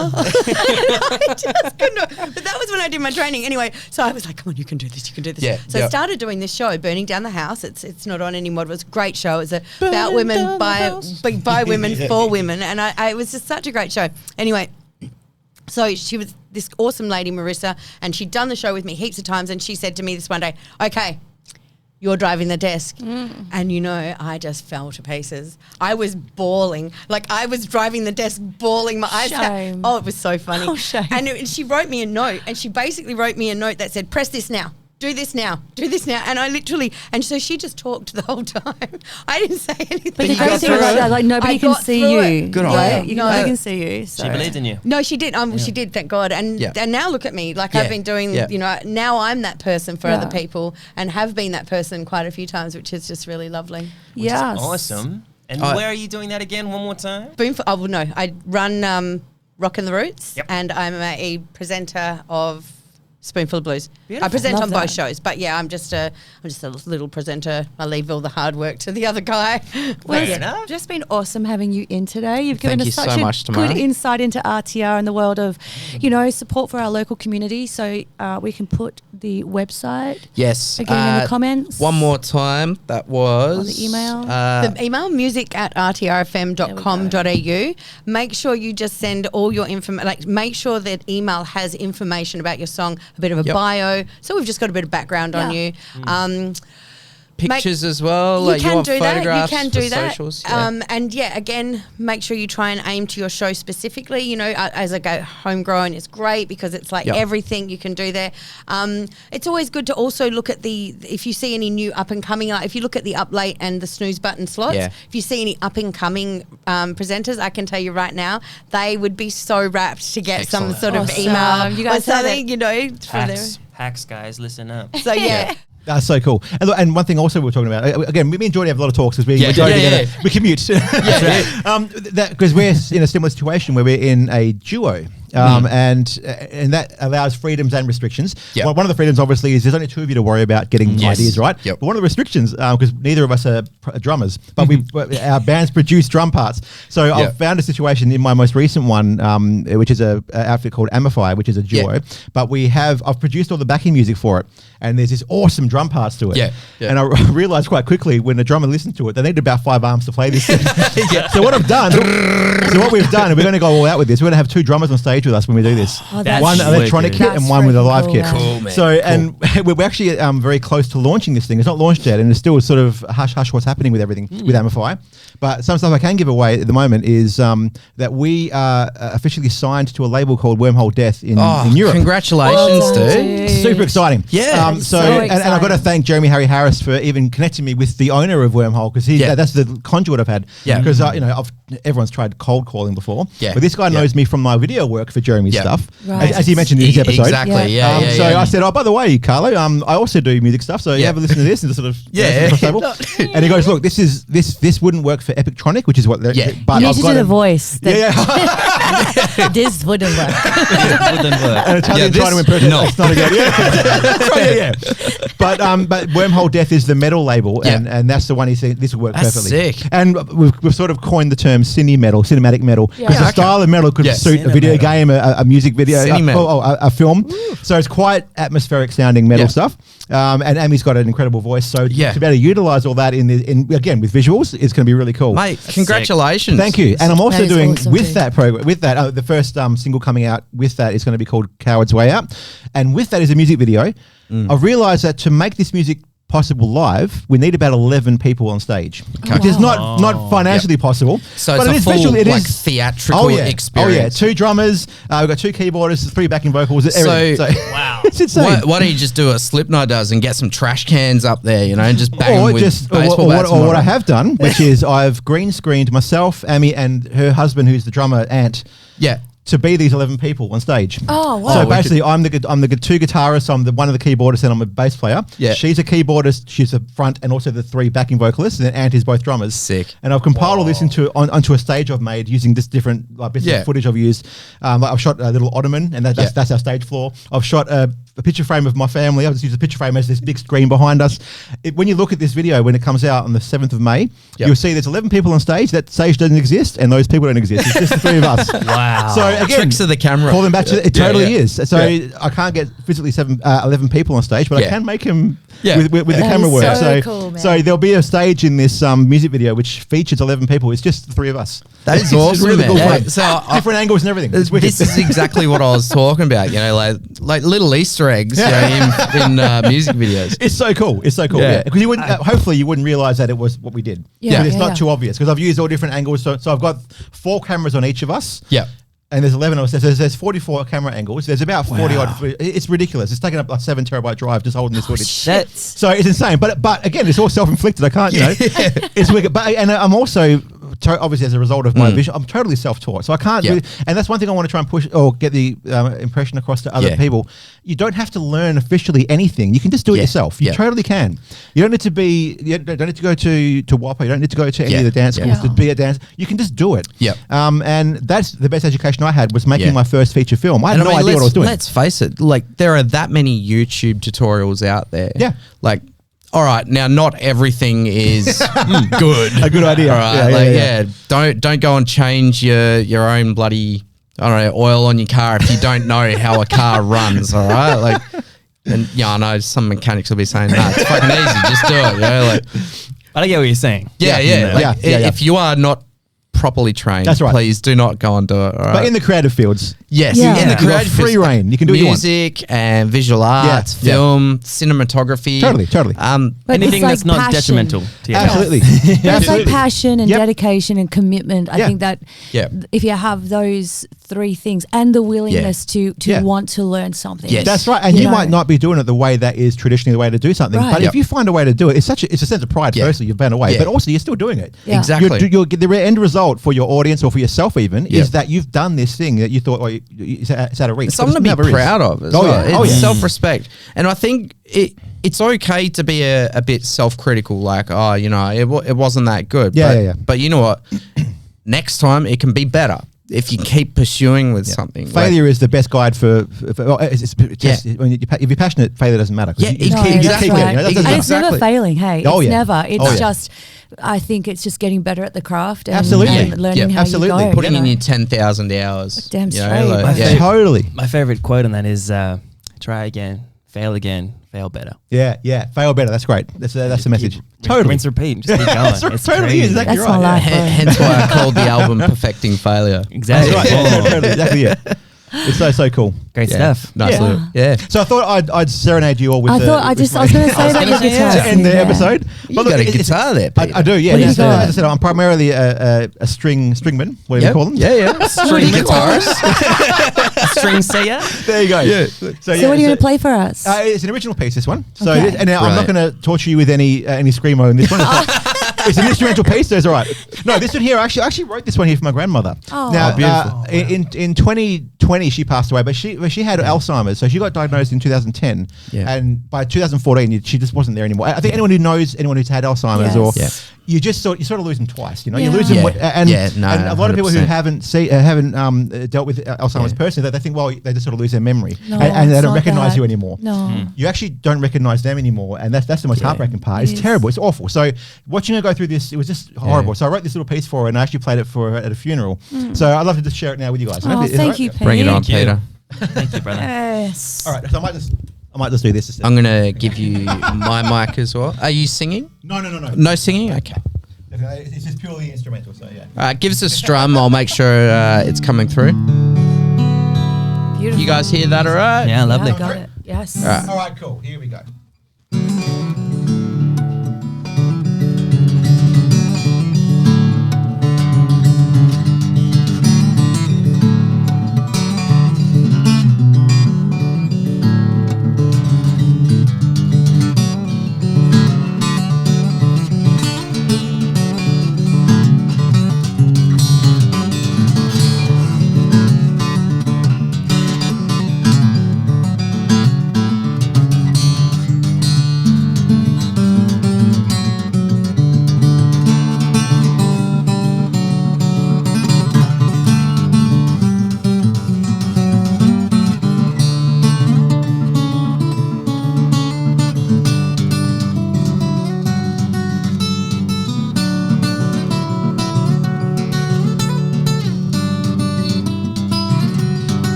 I just couldn't. But that was when I did my training. Anyway, so I was like, come on, you can do this, you can do this. Yeah, So I yeah. started doing this show, Burning Down the House. It's not on anymore. It was a great show. It was about women by women for women. And it was just such a great show. Anyway, So she was this awesome lady, Marissa, and she'd done the show with me heaps of times, and she said to me this one day, okay, you're driving the desk. And, you know, I just fell to pieces. I was bawling. Like, I was driving the desk bawling my eyes out. Shame. Oh, it was so funny. Oh, shame. And she wrote me a note, and she basically wrote me a note that said, press this now. Do this now. Do this now. And I literally, and so she just talked the whole time. I didn't say anything. But the I great got thing through about it. that, like nobody I can got see through you. it. Good on Yeah, you. nobody can see you. So. She believed in you. No, she did. She did. Thank God. And Yeah. and now look at me. Like Yeah. I've been doing. Yeah. You know, now I'm that person for Yeah. other people, and have been that person quite a few times, which is just really lovely. Yes. Awesome. And Oh. where are you doing that again? One more time. Oh well, no, I run Rock and the Roots, Yep. and I'm a presenter of Spoonful of Blues. Beautiful. I present Love on both that. shows, but yeah, I'm just a little presenter. I leave all the hard work to the other guy. Well, Fair it's enough. just been awesome having you in today. You've given Thank us you such so a much, Tamara. good insight into RTR and the world of, you know, support for our local community. So we can put the website Yes. again in the comments. One more time. That was Or the email. The email music@rtrfm.com.au. Make sure you just send all your information. Like, make sure that email has information about your song, a bit of a Yep. bio. So we've just got a bit of background on Yeah. you. pictures as well. You Like can want do that. You photographs can for do that. socials? Yeah. And yeah, again, make sure you try and aim to your show specifically. You know, as I go, homegrown is great because it's like Yep. everything you can do there. It's always good to also look at if you see any new up and coming. If you look at the up late and the snooze button slots, Yeah. if you see any up and coming presenters, I can tell you right now, they would be so rapt to get some Excellent. sort of Awesome. email You guys or have something. it. You know, for their, Hacks, guys, listen up. so yeah. That's so cool. And, look, and one thing also we were talking about, again, me and Jordy have a lot of talks because we Yeah. go Yeah, together. yeah. We commute. Because we're in a similar situation where we're in a duo. And that allows freedoms and restrictions. Yep. One of the freedoms, obviously, is there's only two of you to worry about getting Yes. ideas right. Yep. But one of the restrictions, because neither of us are drummers, but our bands produce drum parts. So Yep. I've found a situation in my most recent one, which is a outfit called Amify, which is a duo. Yep. But I've produced all the backing music for it, and there's this awesome drum parts to it. Yeah. Yeah. And I realized quite quickly when the drummer listened to it, they needed about 5 arms to play this thing. So what we've done, and we're going to go all out with this. We're going to have 2 drummers on stage with us when we do this. Oh, that's One really electronic good. kit and That's one with a freaking live cool, kit. man. Cool, man. So, and we're actually very close to launching this thing. It's not launched yet, and it's still sort of hush what's happening with everything with Amify. But some stuff I can give away at the moment is that we are officially signed to a label called Wormhole Death in Europe. Congratulations, Well done, dude. dude. Super exciting. Yeah. So, So and I've got to exciting. thank Jeremy Harry Harris for even connecting me with the owner of Wormhole because Yeah. that's the conduit I've had. Yeah. Because everyone's tried cold calling before. Yeah. But this guy Yeah. knows me from my video work for Jeremy's Yeah. stuff, Right. as he mentioned in his episode. Exactly. Yeah. Yeah. Yeah. So yeah. I said, "Oh, by the way, Carlo, I also do music stuff. So you Yeah. have a listen to this and sort of Yeah. And he goes, "Look, this wouldn't work for Epictronic, which is what they're Yeah. But You need I've to got do the a- voice. Yeah, yeah. This wouldn't work. Wouldn't work. An Italian Yeah, trying to this- impress no. It's not a good. Yeah. But Wormhole Death is the metal label, Yeah. and that's the one he said this will work That's perfectly. sick. And we've sort of coined the term cinematic metal Yeah. because Yeah, the okay. style of metal could Yeah. suit a video game, a music video, Cinemetal. a film. So it's quite atmospheric sounding metal Yeah. stuff. And Amy's got an incredible voice, so Yeah. to be able to utilize all that in again with visuals, it's going to be really cool. Mate, congratulations. Thank you. And I'm also That is doing awesome, with dude. that program, with that, the first single coming out with that is going to be called Coward's Way Out. And with that is a music video. I've realized that to make this music possible live, we need about 11 people on stage, which is not financially possible. So but it's it a is full visually, it like is- theatrical experience. 2 drummers. We've got 2 keyboardists, 3 backing vocals. Everything. So- Wow. It's insane. Why don't you just do what Slipknot does and get some trash cans up there, and just bang them with baseball bats? Or what I have done, which is I've green screened myself, Amy, and her husband, who's the drummer, Ant, Yeah. to be these 11 people on stage. Oh, wow. So Oh, wicked. basically, I'm the 2 guitarists. I'm one of the keyboardists, and I'm a bass player. Yeah. She's a keyboardist. She's the front, and also the 3 backing vocalists. And then Ant is both drummers. Sick. And I've compiled all this onto a stage I've made using this different bits Yeah. of footage I've used. Like I've shot a little ottoman, and that's our stage floor. I've shot a picture frame of my family. I've just used a picture frame as this big screen behind us. When you look at this video, when it comes out on the 7th of May, you'll see there's 11 people on stage. That stage doesn't exist, and those people don't exist. It's just the 3 of us. Wow. So again, Tricks of the camera. call them back to it. Yeah, Totally yeah. is. So Yeah. I can't get physically 11 people on stage, but I Yeah. can make them with the That camera is work. so cool, man. So there'll be a stage in this music video which features 11 people. It's just the three of us. That is It's awesome, really man. cool Yeah. fun. So Different angles and everything. It's wicked. this is exactly what I was talking about. You know, like little Easter eggs in music videos. It's so cool. It's so cool. Yeah. Yeah, because you wouldn't. Hopefully, you wouldn't realize that it was what we did. Yeah, It's yeah, not yeah. too obvious because I've used all different angles. So I've got 4 cameras on each of us. Yeah. And there's 11 of us. There's 44 camera angles. There's about 40 odd. It's ridiculous. It's taking up like 7 terabyte drive just holding this footage. That's So it's insane. But again, it's all self-inflicted. I can't, it's wicked. But and I'm also obviously as a result of my vision, I'm totally self-taught. So I can't do. And that's one thing I want to try and push or get the impression across to other people. You don't have to learn officially anything. You can just do it yourself. You totally can. You don't need to be. You don't need to go to WAPA. You don't need to go to any of the dance schools to be a dancer. You can just do it. Yeah. And that's the best education I had was making my first feature film. I had And no idea what I was doing. Let's face it, like there are that many YouTube tutorials out there. Yeah. Like, all right, now not everything is good. A good idea. All right, don't go and change your own bloody oil on your car if you don't know how a car runs. All right, like, and I know some mechanics will be saying, "Nah, it's fucking easy, just do it." You know, like, But I get what you're saying. yeah. Like, if you are not properly trained, That's right. please do not go and do it. All right? But in the creative fields, yes, Yeah. in the you've got creative free fields, reign. You can do what you want. music and visual arts, Yeah. film, cinematography. Totally. But Anything it's that's like not passion. detrimental to your health. Absolutely. But it's like Absolutely. passion and Yep. dedication and commitment. I Yeah. think that Yeah. if you have those 3 things and the willingness to Yeah. want to learn something. Yes. That's right, and you know. might not be doing it the way that is traditionally the way to do something. Right. But Yep. if you find a way to do it, it's a sense of pride. Yeah. Firstly, you've found a way, Yeah. but also you're still doing it. Yeah. Exactly. You'll get the end result for your audience or for yourself even Yeah. is that you've done this thing that you thought it's out of reach. It's something to but be never is. proud of as Oh, well. yeah. Oh, It's yeah. self-respect. And I think it's okay to be a bit self-critical, like, it wasn't that good. Yeah, but, yeah, yeah. But you know what? Next time it can be better if you keep pursuing with something. Failure is the best guide for it's just when if you're passionate, failure doesn't matter. 'cause Yeah, you No, keep- that's keep right. getting, that doesn't And matter. it's never Exactly. failing, hey. Oh, It's yeah. never. It's Oh, yeah. just, I think it's just getting better at the craft and, Absolutely. and learning Yeah. how Absolutely. you go. putting you in know. your 10,000 hours. Damn you know, straight. like, My yeah. favorite- Totally. My favorite quote on that is try again, fail better. Yeah. Fail better. That's great. That's the message. Totally. Rinse, repeat. Just keep going. That's right. It's Totally crazy. is. Exactly That's right. my life. Yeah. Hence why I called the album Perfecting Failure. Exactly. That's right. Totally. Exactly it. It's so cool. Great Yeah. stuff. Nice Yeah. little. Yeah. So I thought I'd serenade you all with. I thought I was going to say that gonna your say, guitar. yeah. to end the yeah. episode. You But look, got a it's- guitar there, Peter. I do, yeah. What do you So, got? as I said, I'm primarily a stringman, whatever you call them. Yeah. String guitarist. String sayer. There you go. Yeah. So what are you going to play for us? It's an original piece, this one. So, Okay. and now I'm not Right. going to torture you with any screamo in this one. It's an instrumental piece, so it's all right. No, this one here, I actually wrote this one here for my grandmother. Oh. Now, Oh, beautiful. in 2020, she passed away, but she had Alzheimer's, so she got diagnosed in 2010, Yeah. and by 2014, she just wasn't there anymore. I think anyone who knows anyone who's had Alzheimer's, Yes. or Yeah. you sort of lose them twice. You know, you Yeah. lose them, Yeah. and No, a lot of people who 100%. haven't dealt with Alzheimer's Yeah. personally, they think, well, they just sort of lose their memory, No, and they it's don't not recognize that. you anymore. No. You actually don't recognize them anymore, and that's the most heartbreaking part. It's It is. terrible. It's awful. So watching her go through this, it was just horrible. So I wrote this little piece for her, and I actually played it for her at a funeral. So I'd love to just share it now with you guys. Oh, Is that thank right? you, Pete. Bring it on, Thank you. Peter. Thank you, brother. Yes. All right. So I might just do this. Instead. I'm gonna give you my mic as well. Are you singing? No. No singing. Okay. It's just purely instrumental. So yeah. Give us a strum. I'll make sure it's coming through. Beautiful. You guys hear that? All right. Yeah, lovely. Yeah, got it. Yes. All right. All right. Cool. Here we go.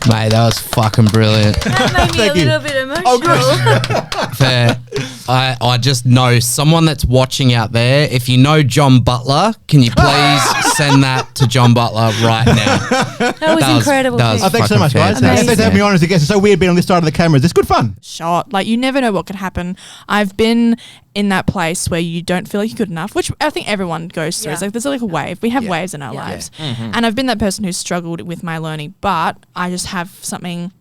Mate, that was fucking brilliant. That made me Thank a you. little bit emotional. Oh, good. Fair. I just know someone that's watching out there. If you know John Butler, can you please send that to John Butler right now? That was incredible. that was Oh, thanks so much, guys. fantastic. Thanks for having me on as a guest. It's so weird being on this side of the cameras. It's good fun. Shot. Like, you never know what could happen. I've been in that place where you don't feel like you're good enough, which I think everyone goes through. Yeah. It's like there's like a wave. We have waves in our lives. And I've been that person who's struggled with my learning, but I just have something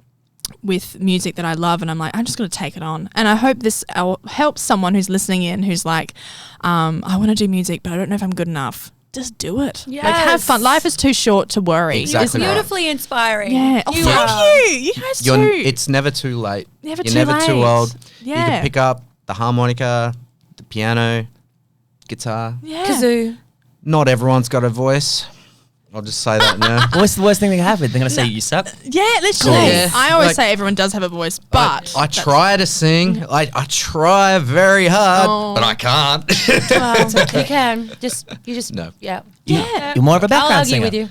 with music that I love, and I'm like, I'm just going to take it on. And I hope this helps someone who's listening in who's like, I want to do music, but I don't know if I'm good enough. Just do it. Like, have fun. Life is too short to worry. Exactly. It's beautifully inspiring. Yeah. Oh, You thank are. you. You guys too. It's never too late. Never You're too never too late. old. You Yeah. can pick up the harmonica, the piano, guitar. Yeah. Kazoo. Not everyone's got a voice. I'll just say that now. What's the worst thing that can happen? They're gonna say you suck. Yeah, literally. Yeah. I always Like- say everyone does have a voice, but I try to sing. I try very hard, Oh. but I can't. Well, you can. You just, No. yeah. yeah. You're more of a I'll background argue singer. with you.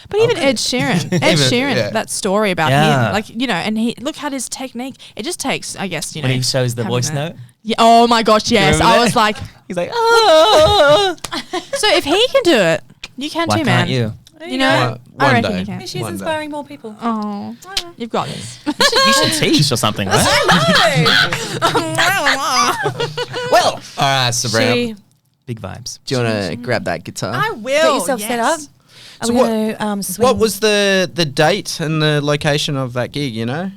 But even Ed Sheeran, yeah. that story about Yeah. him, like, you know, and he look at his technique. It just takes, I guess, you know, When he shows the having voice that- note. Yeah. Oh my gosh, yes. remember I that? was like, He's like, oh. so if he can do it, you can Why too, man. can't you? You know, I One reckon day. you can. She's One day. inspiring more people. Oh, you've got this. You should teach or something, right? Well, all right, Sabrina. She, Big vibes. Do you want to grab that guitar? I get will. yourself set up. Are So we what- going to swing? What was the date and the location of that gig? You know.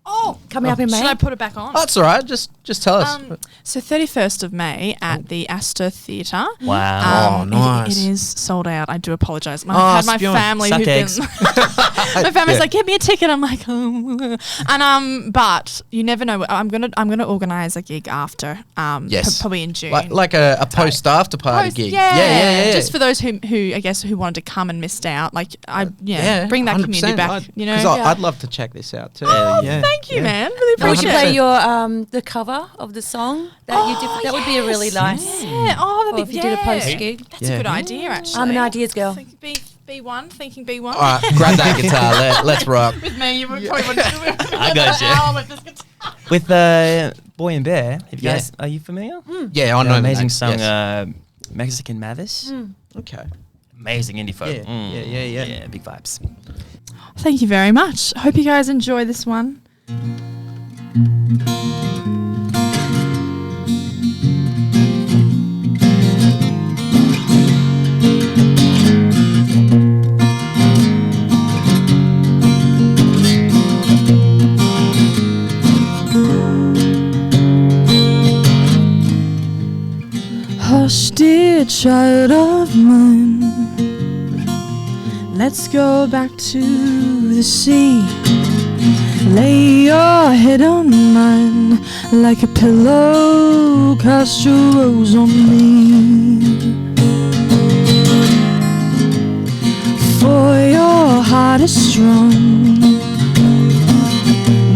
Oh, coming up in May? should I put it back on? Oh, that's all right. Just tell us. So 31st of May at the Astor Theatre. Wow. Oh, nice. It is sold out. I do apologise. Oh, I've had my spewing. family Suck who've eggs. been my family's Yeah. like, get me a ticket. I'm like, oh. And but you never know. I'm gonna organise a gig after. Yes. Probably in June. like a post after party Post- gig. Yeah. Just for those who I guess who wanted to come and missed out. Like bring that community 100%. back. You know. because Yeah. I'd love to check this out too. Oh, yeah. thank you, yeah. man. Really We should appreciate play it. your the cover of the song that you did. That would be a really nice. Yeah. Oh, Or that'd if be you did a post yeah. gig. That's a good idea, actually. I'm an ideas girl. B1, thinking B1. All right, grab that guitar. Let's rock. With me, you probably wouldn't do it. I got you. Hour with this guitar. With Boy and Bear, have you Yeah. guys, are you familiar? Yeah, I The know. amazing that. song, Yes. Mexican Mavis. Okay. Amazing indie folk. Yeah, yeah. Yeah, big vibes. Thank you very much. I hope you guys enjoy this one. Hush, dear child of mine, let's go back to the sea. Lay your head on mine like a pillow, cast your rose on me. For your heart is strong,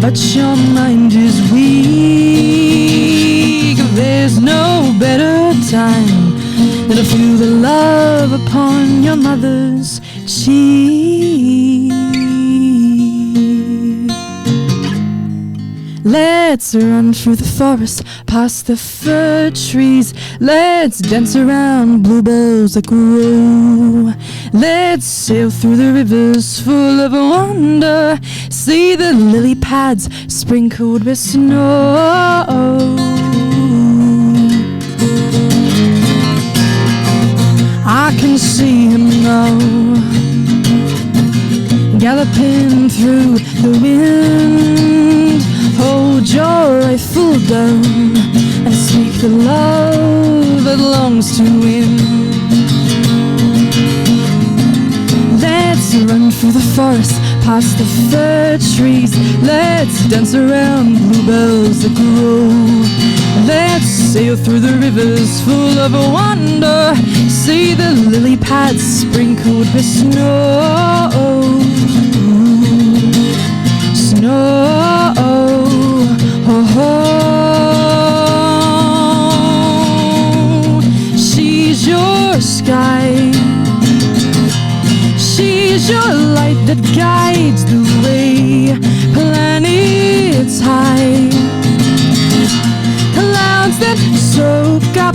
but your mind is weak. There's no better time than to feel the love upon your mother's cheek. Let's run through the forest, past the fir trees. Let's dance around bluebells that grow. Let's sail through the rivers full of wonder. See the lily pads sprinkled with snow. I can see him now, galloping through the wind. Hold your rifle down and speak the love that longs to win. Let's run through the forest, past the fir trees. Let's dance around bluebells that grow. Let's sail through the rivers full of wonder. See the lily pads sprinkled with snow. Snow, oh, oh. She's your sky. She's your light that guides the high. Clouds that soak up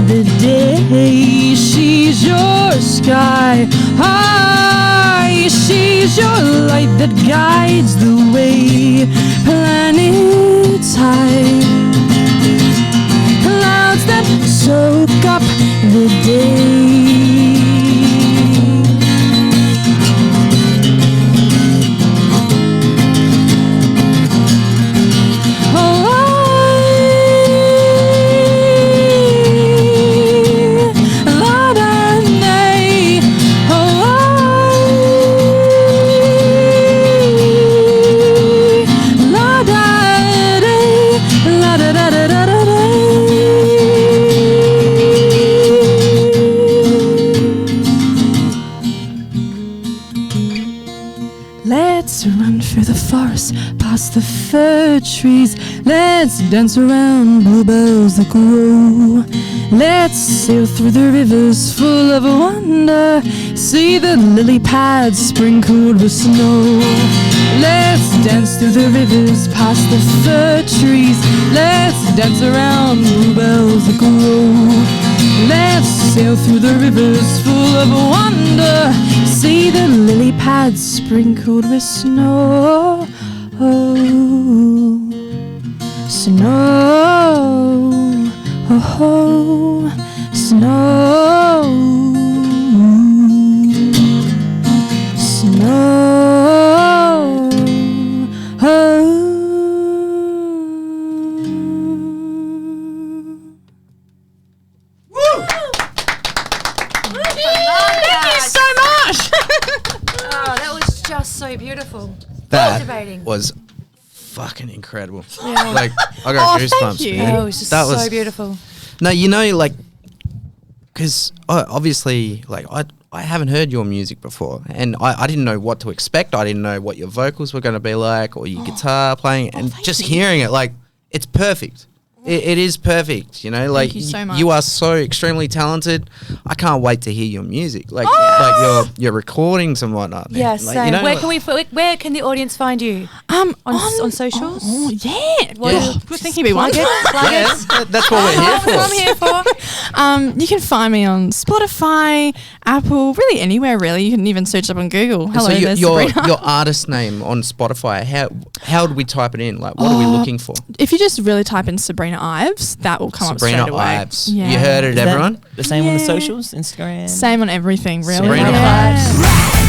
the day. She's your sky high. She's your light that guides the way. Planets high. Clouds that soak up the day. Let's run through the forest, past the fir trees. Let's dance around bluebells that grow. Let's sail through the rivers full of wonder. See the lily pads sprinkled with snow. Let's dance through the rivers, past the fir trees. Let's dance around bluebells that grow. Let's sail through the rivers full of wonder. See the lily pads sprinkled with snow. Snow. Snow. So beautiful. That Captivating. was fucking incredible. Yeah. Like I got goosebumps. thank you. Man. Oh, it was just That so was- beautiful. No, you know, like, because obviously, like, I haven't heard your music before, and I didn't know what to expect. I didn't know what your vocals were going to be like, or your guitar playing, and just hearing it, like, it's perfect. It is perfect, you know. Like you so you much. are so extremely talented. I can't wait to hear your music, like your recordings and whatnot. man. Yes. Like, you know, Where can the audience find you? On socials? Oh, yeah. What Yeah. Good thinking, be one. Plug Yeah, it. that's what we're here for. That's what I'm here for. You can find me on Spotify, Apple, really anywhere. Really, you can even search up on Google. Hello, So there's your Sabrina. your artist name on Spotify, how do we type it in? Like, what are we looking for? If you just really type in Sabrina Ives, that will come Sabrina up straight away. Ives. Yeah. You heard it, Is that everyone? the same on the Yeah. socials, Instagram. Same on everything, really. Sabrina Yeah. Ives.